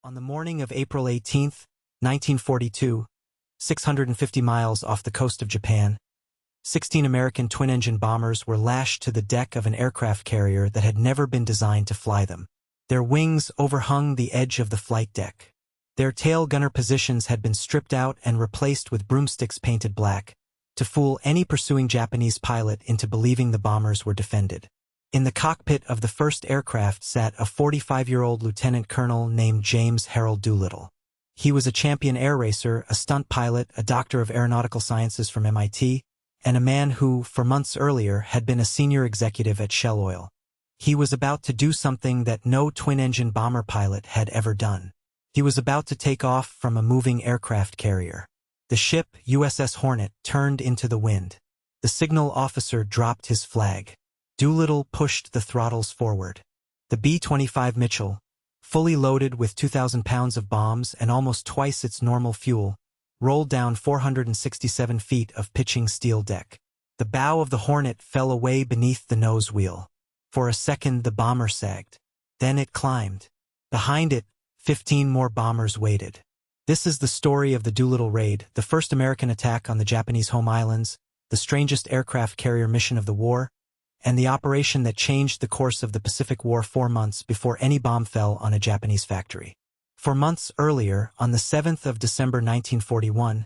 On the morning of April 18, 1942, 650 miles off the coast of Japan, 16 American twin-engine bombers were lashed to the deck of an aircraft carrier that had never been designed to fly them. Their wings overhung the edge of the flight deck. Their tail gunner positions had been stripped out and replaced with broomsticks painted black, to fool any pursuing Japanese pilot into believing the bombers were defended. In the cockpit of the first aircraft sat a 45-year-old lieutenant colonel named James Harold Doolittle. He was a champion air racer, a stunt pilot, a doctor of aeronautical sciences from MIT, and a man who, for months earlier, had been a senior executive at Shell Oil. He was about to do something that no twin-engine bomber pilot had ever done. He was about to take off from a moving aircraft carrier. The ship, USS Hornet, turned into the wind. The signal officer dropped his flag. Doolittle pushed the throttles forward. The B-25 Mitchell, fully loaded with 2,000 pounds of bombs and almost twice its normal fuel, rolled down 467 feet of pitching steel deck. The bow of the Hornet fell away beneath the nose wheel. For a second the bomber sagged. Then it climbed. Behind it, 15 more bombers waited. This is the story of the Doolittle Raid, the first American attack on the Japanese home islands, the strangest aircraft carrier mission of the war, and the operation that changed the course of the Pacific War 4 months before any bomb fell on a Japanese factory. 4 months earlier, on the 7th of December 1941,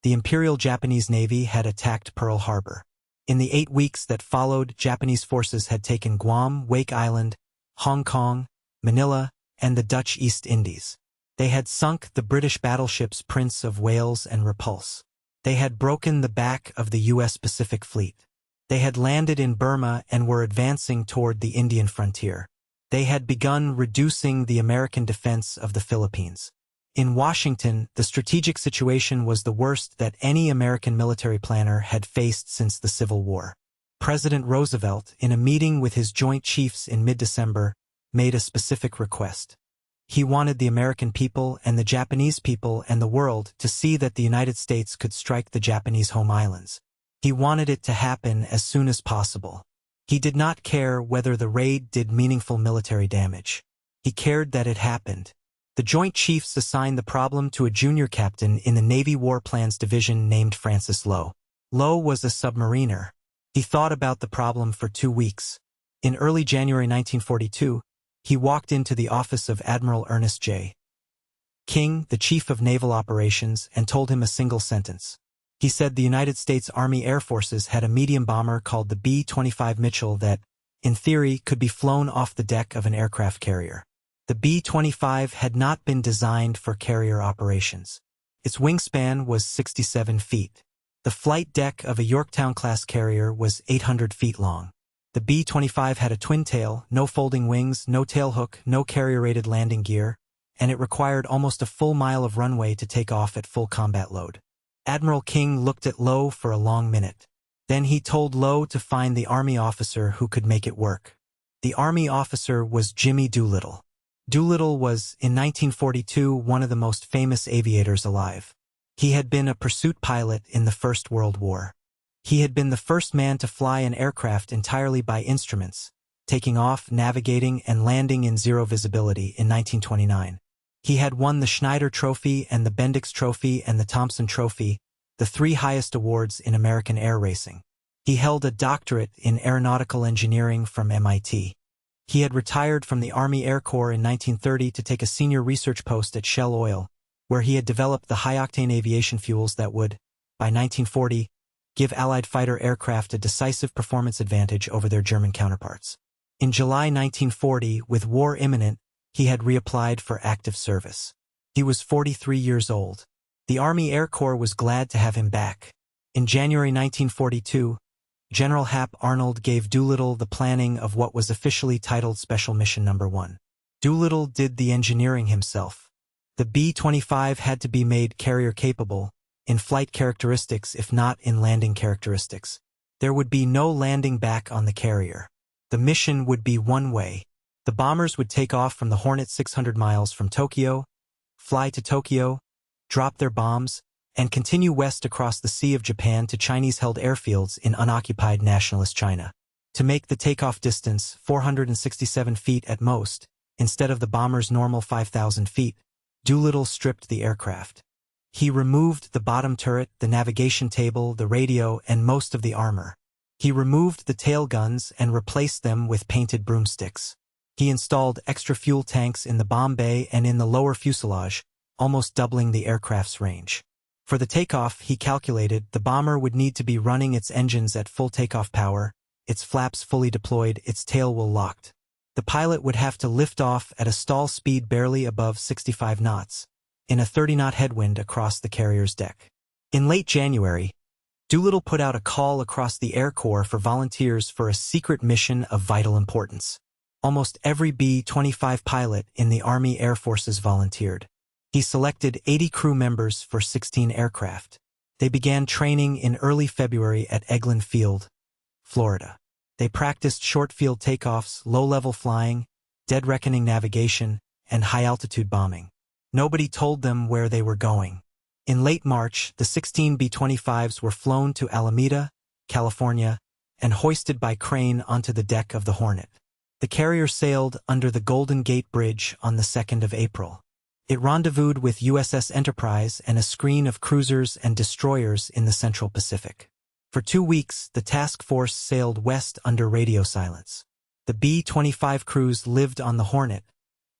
the Imperial Japanese Navy had attacked Pearl Harbor. In the 8 weeks that followed, Japanese forces had taken Guam, Wake Island, Hong Kong, Manila, and the Dutch East Indies. They had sunk the British battleships Prince of Wales and Repulse. They had broken the back of the U.S. Pacific Fleet. They had landed in Burma and were advancing toward the Indian frontier. They had begun reducing the American defense of the Philippines. In Washington, the strategic situation was the worst that any American military planner had faced since the Civil War. President Roosevelt, in a meeting with his Joint Chiefs in mid-December, made a specific request. He wanted the American people and the Japanese people and the world to see that the United States could strike the Japanese home islands. He wanted it to happen as soon as possible. He did not care whether the raid did meaningful military damage. He cared that it happened. The Joint Chiefs assigned the problem to a junior captain in the Navy War Plans Division named Francis Lowe. Lowe was a submariner. He thought about the problem for 2 weeks. In early January 1942, he walked into the office of Admiral Ernest J. King, the Chief of Naval Operations, and told him a single sentence. He said the United States Army Air Forces had a medium bomber called the B-25 Mitchell that, in theory, could be flown off the deck of an aircraft carrier. The B-25 had not been designed for carrier operations. Its wingspan was 67 feet. The flight deck of a Yorktown-class carrier was 800 feet long. The B-25 had a twin tail, no folding wings, no tailhook, no carrier-rated landing gear, and it required almost a full mile of runway to take off at full combat load. Admiral King looked at Lowe for a long minute. Then he told Lowe to find the Army officer who could make it work. The Army officer was Jimmy Doolittle. Doolittle was, in 1942, one of the most famous aviators alive. He had been a pursuit pilot in the First World War. He had been the first man to fly an aircraft entirely by instruments, taking off, navigating, and landing in zero visibility in 1929. He had won the Schneider Trophy and the Bendix Trophy and the Thompson Trophy, the 3 highest awards in American air racing. He held a doctorate in aeronautical engineering from MIT. He had retired from the Army Air Corps in 1930 to take a senior research post at Shell Oil, where he had developed the high-octane aviation fuels that would, by 1940, give Allied fighter aircraft a decisive performance advantage over their German counterparts. In July 1940, with war imminent, he had reapplied for active service. He was 43 years old. The Army Air Corps was glad to have him back. In January 1942, General Hap Arnold gave Doolittle the planning of what was officially titled Special Mission No. 1. Doolittle did the engineering himself. The B-25 had to be made carrier-capable, in flight characteristics if not in landing characteristics. There would be no landing back on the carrier. The mission would be one way. The bombers would take off from the Hornet 600 miles from Tokyo, fly to Tokyo, drop their bombs, and continue west across the Sea of Japan to Chinese-held airfields in unoccupied nationalist China. To make the takeoff distance 467 feet at most, instead of the bomber's normal 5,000 feet, Doolittle stripped the aircraft. He removed the bottom turret, the navigation table, the radio, and most of the armor. He removed the tail guns and replaced them with painted broomsticks. He installed extra fuel tanks in the bomb bay and in the lower fuselage, almost doubling the aircraft's range. For the takeoff, he calculated the bomber would need to be running its engines at full takeoff power, its flaps fully deployed, its tail well locked. The pilot would have to lift off at a stall speed barely above 65 knots, in a 30-knot headwind across the carrier's deck. In late January, Doolittle put out a call across the Air Corps for volunteers for a secret mission of vital importance. Almost every B-25 pilot in the Army Air Forces volunteered. He selected 80 crew members for 16 aircraft. They began training in early February at Eglin Field, Florida. They practiced short-field takeoffs, low-level flying, dead reckoning navigation, and high-altitude bombing. Nobody told them where they were going. In late March, the 16 B-25s were flown to Alameda, California, and hoisted by crane onto the deck of the Hornet. The carrier sailed under the Golden Gate Bridge on the 2nd of April. It rendezvoused with USS Enterprise and a screen of cruisers and destroyers in the Central Pacific. For 2 weeks, the task force sailed west under radio silence. The B-25 crews lived on the Hornet,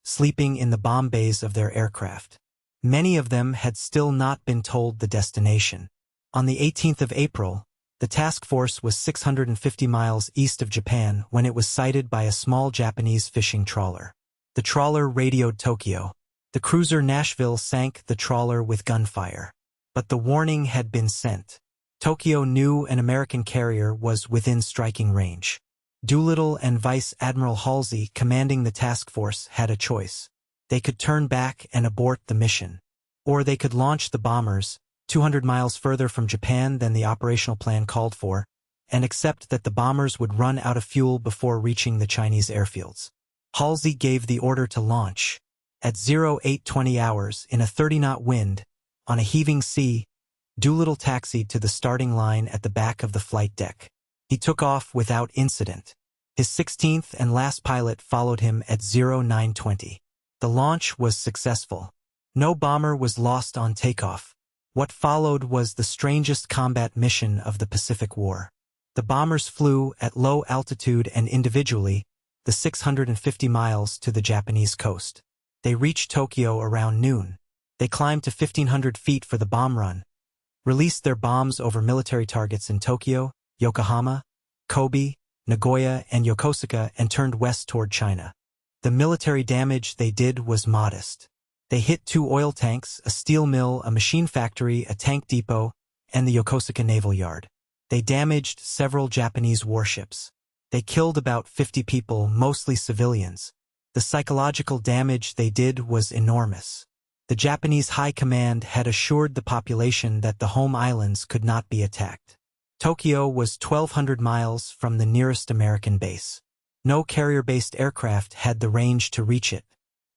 sleeping in the bomb bays of their aircraft. Many of them had still not been told the destination. On the 18th of April, the task force was 650 miles east of Japan when it was sighted by a small Japanese fishing trawler. The trawler radioed Tokyo. The cruiser Nashville sank the trawler with gunfire. But the warning had been sent. Tokyo knew an American carrier was within striking range. Doolittle and Vice Admiral Halsey, commanding the task force, had a choice. They could turn back and abort the mission. Or they could launch the bombers, 200 miles further from Japan than the operational plan called for, and accept that the bombers would run out of fuel before reaching the Chinese airfields. Halsey gave the order to launch. At 0820 hours, in a 30-knot wind, on a heaving sea, Doolittle taxied to the starting line at the back of the flight deck. He took off without incident. His 16th and last pilot followed him at 0920. The launch was successful. No bomber was lost on takeoff. What followed was the strangest combat mission of the Pacific War. The bombers flew at low altitude and individually, the 650 miles to the Japanese coast. They reached Tokyo around noon. They climbed to 1,500 feet for the bomb run, released their bombs over military targets in Tokyo, Yokohama, Kobe, Nagoya, and Yokosuka, and turned west toward China. The military damage they did was modest. They hit 2 oil tanks, a steel mill, a machine factory, a tank depot, and the Yokosuka Naval Yard. They damaged several Japanese warships. They killed about 50 people, mostly civilians. The psychological damage they did was enormous. The Japanese High Command had assured the population that the home islands could not be attacked. Tokyo was 1,200 miles from the nearest American base. No carrier-based aircraft had the range to reach it.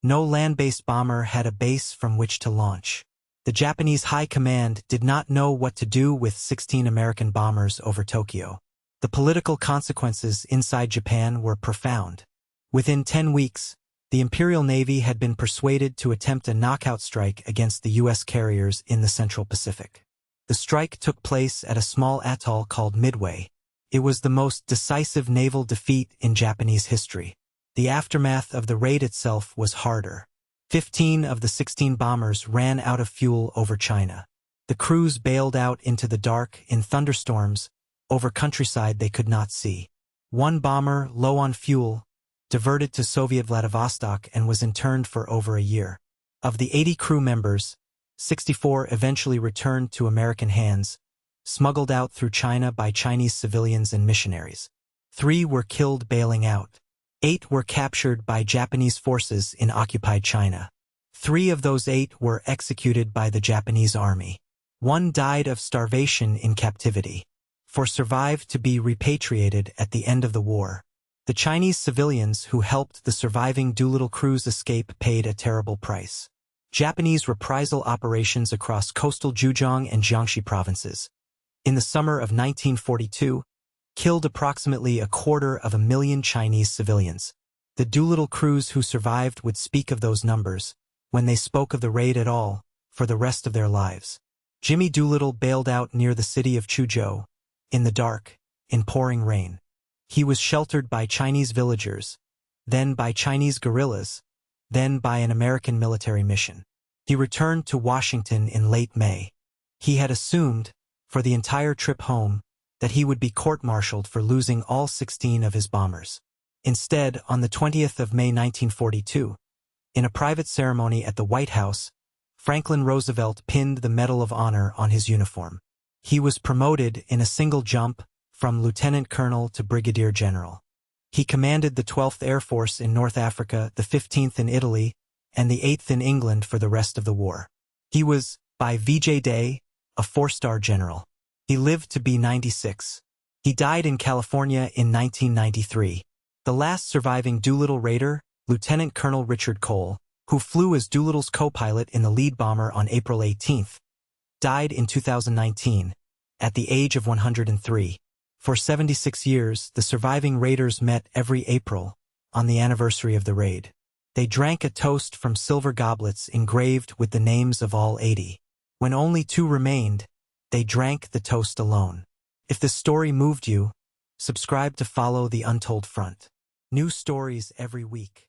No land-based bomber had a base from which to launch. The Japanese High Command did not know what to do with 16 American bombers over Tokyo. The political consequences inside Japan were profound. Within 10 weeks, the Imperial Navy had been persuaded to attempt a knockout strike against the U.S. carriers in the Central Pacific. The strike took place at a small atoll called Midway. It was the most decisive naval defeat in Japanese history. The aftermath of the raid itself was harder. 15 of the 16 bombers ran out of fuel over China. The crews bailed out into the dark in thunderstorms over countryside they could not see. One bomber, low on fuel, diverted to Soviet Vladivostok and was interned for over a year. Of the 80 crew members, 64 eventually returned to American hands, smuggled out through China by Chinese civilians and missionaries. 3 were killed bailing out. 8 were captured by Japanese forces in occupied China. 3 of those 8 were executed by the Japanese army. 1 died of starvation in captivity. 4 survived to be repatriated at the end of the war. The Chinese civilians who helped the surviving Doolittle crews escape paid a terrible price. Japanese reprisal operations across coastal Zhejiang and Jiangxi provinces, in the summer of 1942, killed approximately 250,000 Chinese civilians. The Doolittle crews who survived would speak of those numbers, when they spoke of the raid at all, for the rest of their lives. Jimmy Doolittle bailed out near the city of Chuzhou, in the dark, in pouring rain. He was sheltered by Chinese villagers, then by Chinese guerrillas, then by an American military mission. He returned to Washington in late May. He had assumed, for the entire trip home, that he would be court-martialed for losing all 16 of his bombers. Instead, on the 20th of May 1942, in a private ceremony at the White House, Franklin Roosevelt pinned the Medal of Honor on his uniform. He was promoted in a single jump from lieutenant colonel to brigadier general. He commanded the 12th Air Force in North Africa, the 15th in Italy, and the 8th in England for the rest of the war. He was, by VJ Day, a 4-star general. He lived to be 96. He died in California in 1993. The last surviving Doolittle Raider, Lieutenant Colonel Richard Cole, who flew as Doolittle's co-pilot in the lead bomber on April 18, died in 2019, at the age of 103. For 76 years, the surviving raiders met every April, on the anniversary of the raid. They drank a toast from silver goblets engraved with the names of all 80. When only 2 remained, they drank the toast alone. If this story moved you, subscribe to follow the Untold Front. New stories every week.